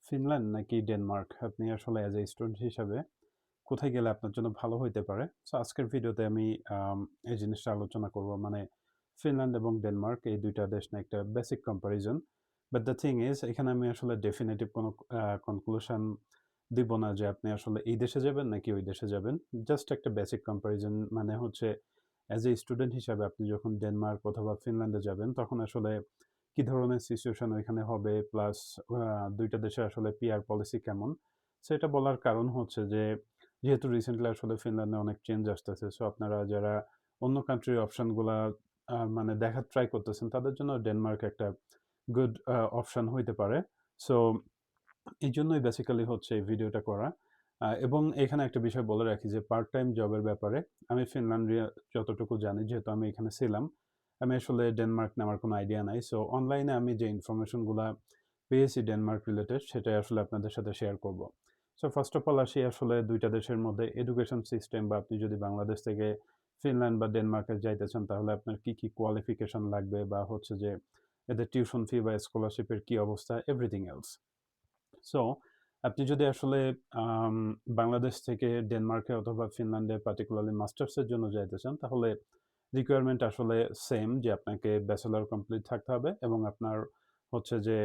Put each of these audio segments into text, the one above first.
Finland নাকি Denmark? আপনি আসলে অ্যাজ এ স্টুডেন্ট হিসাবে কোথায় গেলে আপনার জন্য ভালো হইতে পারে? সো আজকের ভিডিওতে আমি এই জিনিসটা আলোচনা করব। মানে ফিনল্যান্ড এবং ডেনমার্ক এই ২ টা দেশ নিয়ে একটা basic comparison. But the thing is এখানে আমি আসলে ডেফিনিটিভ কোনো কনক্লুশন দিব না যে আপনি আসলে এই দেশে যাবেন নাকি ওই দেশে যাবেন। জাস্ট একটা বেসিক কম্পারিজন মানে হচ্ছে অ্যাজ এ স্টুডেন্ট হিসাবে আপনি যখন ডেনমার্ক অথবা ফিনল্যান্ডে যাবেন তখন আসলে কি ধরনের সিচুয়েশন ওইখানে হবে প্লাস ২ টা দেশের আসলে পিআর পলিসি কেমন? সো এটা বলার কারণ হচ্ছে যে যেহেতু রিসেন্টলি আসলে ফিনল্যান্ডে অনেক চেঞ্জ আসতেছে। সো আপনারা যারা অন্য কান্ট্রির অপশন গুলা মানে দেখার ট্রাই করতেছেন তাদের জন্য ডেনমার্ক একটা গুড অপশন হইতে পারে। সো এইজন্যই বেসিক্যালি হচ্ছে এই ভিডিওটা করা। এবং এখানে একটা বিষয় বলে রাখি যে পার্ট টাইম জবের ব্যাপারে আমি ফিনল্যান্ডে যতটুকু জানি যেহেতু আমি এখানে ছিলাম, আমি আসলে ডেনমার্ক নেওয়ার কোনো আইডিয়া নাই। সো অনলাইনে আমি যে ইনফরমেশন গুলা পেয়েছি ডেনমার্ক রিলেটেড সেটাই আসলে আপনাদের সাথে শেয়ার করব। সো ফার্স্ট অফ অল আসি আসলে ২ টা দেশের মধ্যে এডুকেশন সিস্টেম বা আপনি যদি বাংলাদেশ থেকে ফিনল্যান্ড বা ডেনমার্কে যাইতে চান তাহলে আপনার কি কোয়ালিফিকেশন লাগবে বা হচ্ছে যে এদের টিউশন ফি বা স্কলারশিপের কি অবস্থা এভরিথিং এলস। সো আপনি যদি আসলে আম বাংলাদেশ থেকে ডেনমার্কে অথবা ফিনল্যান্ডে পার্টিকুলারলি মাস্টার্সের জন্য যাইতে চান, তাহলে রিকোয়ারমেন্ট আসলে সেম যে আপনাকে ব্যাচেলর কমপ্লিট থাকতে হবে এবং আপনার হচ্ছে যে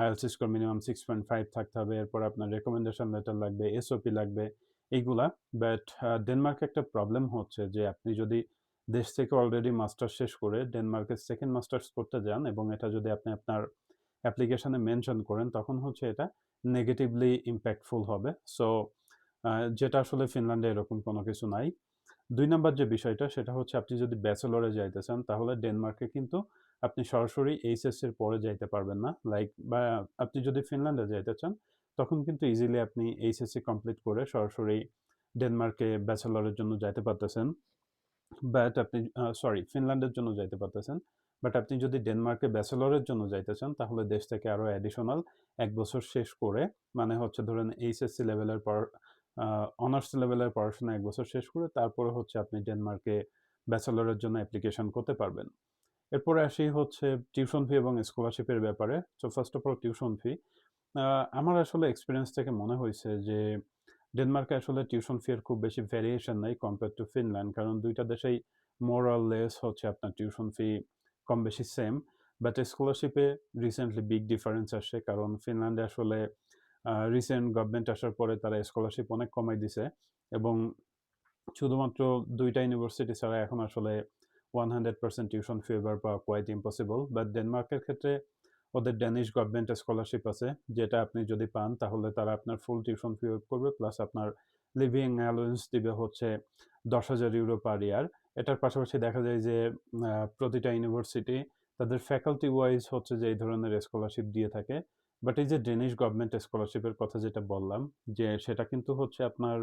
IELTS স্কোর মিনিমাম 6.5 থাকতে হবে। এরপর আপনার রিকমেন্ডেশন লেটার লাগবে, এসওপি লাগবে এইগুলা। বাট ডেনমার্কে একটা প্রবলেম হচ্ছে যে আপনি যদি দেশ থেকে অলরেডি মাস্টার্স শেষ করে ডেনমার্কে 2nd মাস্টার্স করতে যান এবং এটা যদি আপনি আপনার অ্যাপ্লিকেশনে মেনশন করেন তখন হচ্ছে এটা নেগেটিভলি ইম্প্যাক্টফুল হবে। সো যেটা আসলে ফিনল্যান্ডে এরকম কোনো কিছু নাই। ২ নাম্বার যে বিষয়টা সেটা হচ্ছে আপনি যদি ব্যাচেলরে যাইতে চান তাহলে ডেনমার্কে কিন্তু আপনি সরাসরি এইচএসসি এর পরে যাইতে পারবেন না। লাইক বা আপনি যদি ফিনল্যান্ডে যাইতে চান তখন কিন্তু ইজিলি আপনি এইচএসসি কমপ্লিট করে সরাসরি ডেনমার্কে ব্যাচেলরের জন্য যাইতে পারতেছেন। বাট আপনি সরি ফিনল্যান্ডের জন্য যাইতে পারতেছেন। বাট আপনি যদি ডেনমার্কে ব্যাচেলরের জন্য যাইতে চান তাহলে দেশ থেকে আরো অ্যাডিশনাল ১ বছর শেষ করে মানে হচ্ছে ধরেন এইচএসসি লেভেলের পর অনার্স লেভেলের পড়াশোনা ১ বছর শেষ করে তারপরে হচ্ছে আপনি ডেনমার্কে ব্যাচেলরের জন্য অ্যাপ্লিকেশন করতে পারবেন। এরপরে আসি হচ্ছে টিউশন ফি এবং স্কলারশিপের ব্যাপারে। So first of all tuition fee. আমার আসলে এক্সপেরিয়েন্স থেকে মনে হইছে যে ডেনমার্কে আসলে টিউশন ফি এর খুব বেশি ভেরিয়েশন নাই কম্পেয়ার টু ফিনল্যান্ড। কারণ ২ টা দেশেই মোর অর লেস হচ্ছে আপনার টিউশন ফি কম বেশি সেম। বাট স্কলারশিপে রিসেন্টলি বিগ ডিফারেন্স আসছে। কারণ ফিনল্যান্ডে আসলে রিসেন্ট গভর্নমেন্ট আসার পরে তারা স্কলারশিপ অনেক কমাই দিছে এবং শুধুমাত্র ২ টা ইউনিভার্সিটি ছাড়া এখন আসলে 100% টিউশন ফি এবার পাওয়া কোয়াইট ইম্পসিবল। বাট ডেনমার্কের ক্ষেত্রে ওদের ড্যানিশ গভর্নমেন্ট স্কলারশিপ আছে যেটা আপনি যদি পান তাহলে তারা আপনার ফুল টিউশন ফি ওয়েভ করবে প্লাস আপনার লিভিং অ্যালাউন্স দিবে হচ্ছে ১০,০০০ ইউরো পার ইয়ার। এটার পাশাপাশি দেখা যায় যে প্রতিটা ইউনিভার্সিটি তাদের ফ্যাকাল্টি ওয়াইজ হচ্ছে যে এই ধরনের স্কলারশিপ দিয়ে থাকে। বাট এই যে ডেনিশ গভর্নমেন্ট স্কলারশিপের কথা যেটা বললাম যে সেটা কিন্তু হচ্ছে আপনার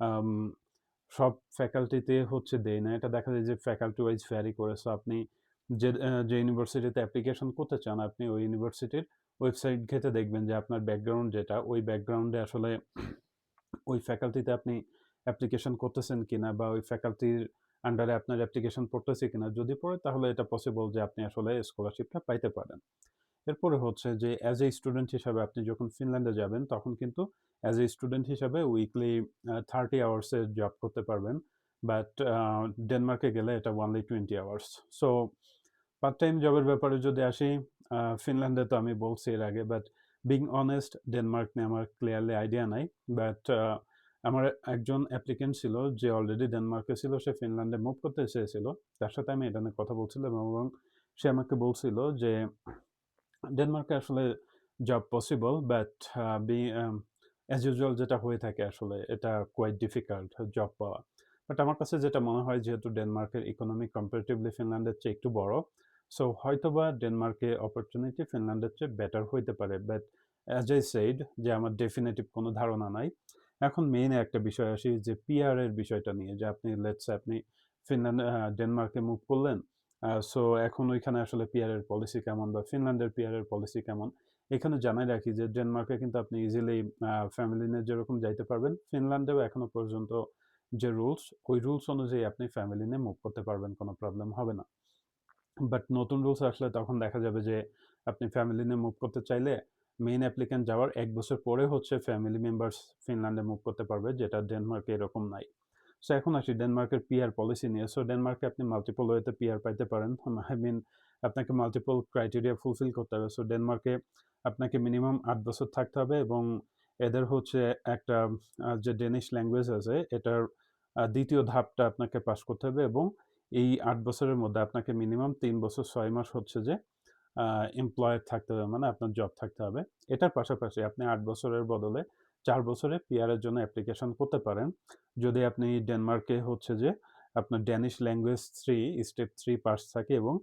আম সব ফ্যাকাল্টিতে হচ্ছে দেয় না। এটা দেখা যায় যে ফ্যাকাল্টি ওয়াইজ ভ্যারি করে। সো আপনি যে ইউনিভার্সিটিতে অ্যাপ্লিকেশন করতে চান, আপনি ওই ইউনিভার্সিটির ওয়েবসাইট ঘেঁটে দেখবেন যে আপনার ব্যাকগ্রাউন্ড যেটা, ওই ব্যাকগ্রাউন্ডে আসলে ওই ফ্যাকাল্টিতে আপনি অ্যাপ্লিকেশন করতেছেন কিনা বা ওই ফ্যাকাল্টির আন্ডারে আপনার অ্যাপ্লিকেশন পড়তেছে কিনা। যদি পড়ে তাহলে এটা পসিবল যে আপনি আসলে স্কলারশিপটা পাইতে পারেন। এরপরে হচ্ছে যে অ্যাজ এ স্টুডেন্ট হিসাবে আপনি যখন ফিনল্যান্ডে যাবেন তখন কিন্তু অ্যাজ এ স্টুডেন্ট হিসাবে উইকলি 30 আওয়ার্সের জব করতে পারবেন। বাট ডেনমার্কে গেলে এটা only 20 hours. So part time জবের ব্যাপারে যদি আসি, ফিনল্যান্ডে তো আমি বলছি এর আগে। বাট বিং অনেস্ট ডেনমার্ক নিয়ে আমার ক্লিয়ারলি আইডিয়া নাই। বাট আমার একজন অ্যাপ্লিকেন্ট ছিল যে অলরেডি ডেনমার্কে ছিল, সে ফিনল্যান্ডে মুভ করতে চেয়েছিল। তার সাথে আমি এটা নিয়ে কথা বলছিলাম এবং সে আমাকে বলছিল যে ডেনমার্কে আসলে job possible but as usual যেটা হয়ে থাকে আসলে এটা কোয়াইট ডিফিকাল্ট জব পাওয়া। বাট আমার কাছে যেটা মনে হয় যেহেতু ডেনমার্কের ইকোনমি কম্পারেটিভলি ফিনল্যান্ডের চেয়ে একটু বড়, সো হয়তোবা ডেনমার্কে অপরচুনিটি ফিনল্যান্ডের চেয়ে বেটার হইতে পারে। বাট অ্যাজ আই সেইড যে আমার ডেফিনেটিভ কোনো ধারণা নাই। এখন মেইন একটা বিষয় আসি যে পিআর এর বিষয়টা নিয়ে যে আপনি লেটস সে আপনি ফিনল্যান্ড ডেনমার্কে মুভ করলেন। সো এখন ওইখানে আসলে পিআর এর পলিসি কেমন বা ফিনল্যান্ডের পিআর এর পলিসি কেমন? এখানে জানাই রাখি যে ডেনমার্কে কিন্তু আপনি ইজিলি ফ্যামিলি নিয়ে যেরকম যাইতে পারবেন, ফিনল্যান্ডেও এখনো পর্যন্ত যে রুলস, ওই রুলস অনুযায়ী আপনি ফ্যামিলি নিয়ে মুভ করতে পারবেন, কোনো প্রবলেম হবে না। বাট নতুন রুলস আসলে তখন দেখা যাবে যে আপনি ফ্যামিলি নিয়ে মুভ করতে চাইলে মেইন অ্যাপ্লিক্যান্ট যাওয়ার ১ বছর পরে হচ্ছে ফ্যামিলি মেম্বার্স ফিনল্যান্ডে মুভ করতে পারবে, যেটা ডেনমার্কে এরকম নাই। সো এখন আসি ডেনমার্কের পিআর পলিসি নিয়ে। সো ডেনমার্কে আপনি মাল্টিপল ওয়েতে পিআর পাইতে পারেন। আই মিন আপনাকে মাল্টিপল ক্রাইটেরিয়া ফুলফিল করতে হবে। সো ডেনমার্কে আপনাকে মিনিমাম ৮ বছর থাকতে হবে এবং এদের হচ্ছে একটা যে ডেনিশ ল্যাঙ্গুয়েজ আছে এটার ২য় ধাপটা আপনাকে পাস করতে হবে এবং এই ৮ বছরের মধ্যে আপনাকে মিনিমাম ৩ বছর ৬ মাস হচ্ছে যে এমপ্লয়েড থাকতে হবে, মানে আপনার জব থাকতে হবে। এটার পাশাপাশি আপনি ৮ বছরের বদলে ৪ বছরে পিআর এর জন্য অ্যাপ্লিকেশন করতে পারেন। যদি আপনি ডেনমার্কে হচ্ছে যে আপনার ড্যানিশ ল্যাঙ্গুয়েজ 3 স্টেপ 3 পাস থাকে এবং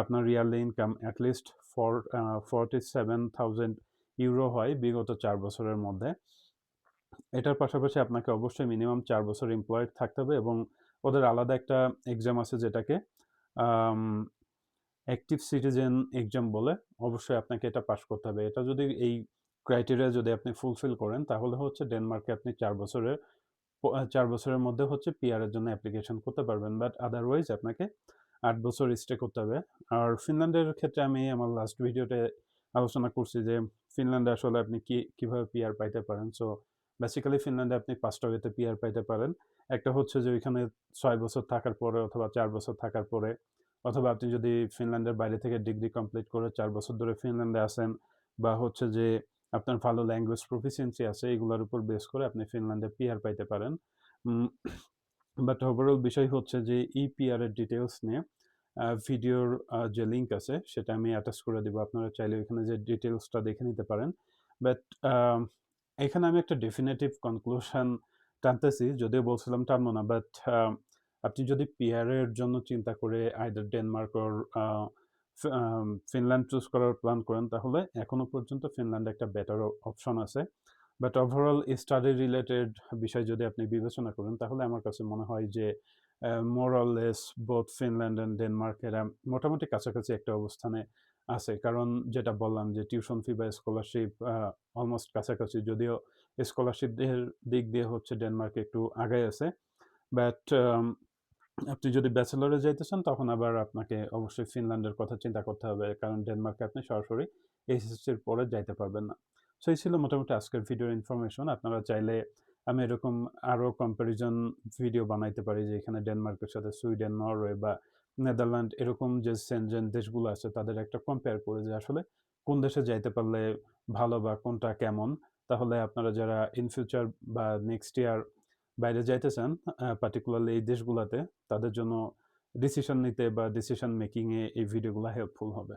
আপনার yearly income at least 47,000 euro হয় বিগত ৪ বছরের মধ্যে। এটার পাশাপাশি আপনাকে অবশ্যই মিনিমাম ৪ বছর এমপ্লয়েড থাকতে হবে এবং ওদের আলাদা একটা এক্সাম আছে যেটাকে আম অ্যাক্টিভ সিটিজেন এক্সাম বলে। অবশ্যই আপনাকে এটা পাস করতে হবে। এটা যদি এই ক্রাইটেরিয়া যদি আপনি ফুলফিল করেন তাহলে হচ্ছে ডেনমার্কে আপনি ৪ বছরের মধ্যে হচ্ছে পিআর এর জন্য অ্যাপ্লিকেশন করতে পারবেন। বাট আদারওয়াইজ আপনাকে ৮ বছর স্টে করতে হবে। আর ফিনল্যান্ডের ক্ষেত্রে আমি আমার লাস্ট ভিডিওতে আলোচনা করছি যে ফিনল্যান্ডে আসলে আপনি কিভাবে পিআর পাইতে পারেন। সো বেসিক্যালি ফিনল্যান্ডে আপনি ৫টা ওয়েতে পিআর পাইতে পারেন। একটা হচ্ছে যে ওইখানে ৬ বছর থাকার পরে অথবা ৪ বছর থাকার পরে, অথবা আপনি যদি ফিনল্যান্ডের বাইরে থেকে ডিগ্রি কমপ্লিট করে ৪ বছর ধরে ফিনল্যান্ডে আছেন, বা হচ্ছে যে আপনার ভালো ল্যাঙ্গুয়েজ প্রফিসিয়েন্সি আছে, এগুলোর উপর বেস করে আপনি ফিনল্যান্ডে পিআর পাইতে পারেন। বাট ওভারঅল বিষয় হচ্ছে যে এই পিআর এর ডিটেলস নিয়ে ভিডিওর যে লিঙ্ক আছে সেটা আমি অ্যাটাচ করে দিব। আপনারা চাইলে ওইখানে যে ডিটেলসটা দেখে নিতে পারেন। বাট এখানে আমি একটা ডেফিনেটিভ কনক্লুশন টানতেছি, যদিও বলছিলাম টানবো না। বাট আপনি যদি পিআর এর জন্য চিন্তা করে either Denmark or Finland choose করার প্ল্যান করেন তাহলে এখনো পর্যন্ত ফিনল্যান্ড একটা বেটার অপশন আছে। বাট ওভারঅল স্টাডি রিলেটেড বিষয় যদি আপনি বিবেচনা করেন তাহলে আমার কাছে মনে হয় যে more or less both Finland and Denmark এরা মোটামুটি কাছাকাছি একটা অবস্থানে আছে। কারণ যেটা বললাম যে টিউশন ফি বা স্কলারশিপ অলমোস্ট কাছাকাছি, যদিও স্কলারশিপের দিক দিয়ে হচ্ছে ডেনমার্ক একটু আগায় আছে। বাট আপনি যদি ব্যাচেলরে যাইতে চান তখন আবার আপনাকে অবশ্যই ফিনল্যান্ডের কথা চিন্তা করতে হবে, কারণ ডেনমার্কে আপনি সরাসরি এইচএসসির পরে যাইতে পারবেন না। সো এই ছিল মোটামুটি আজকের ভিডিওর ইনফরমেশন। আপনারা চাইলে আমি এরকম আরও কম্প্যারিজন ভিডিও বানাইতে পারি যে এখানে ডেনমার্কের সাথে সুইডেন, নরওয়ে বা নেদারল্যান্ড এরকম যে সেনজেন দেশগুলো আছে তাদের একটা কম্পেয়ার করে যে আসলে কোন দেশে যাইতে পারলে ভালো বা কোনটা কেমন। তাহলে আপনারা যারা ইন ফিউচার বা নেক্সট ইয়ার বাইরে যাইতে চান, পার্টিকুলারলি এই দেশগুলাতে, তাদের জন্য ডিসিশন নিতে বা ডিসিশন মেকিংয়ে এই ভিডিওগুলো হেল্পফুল হবে।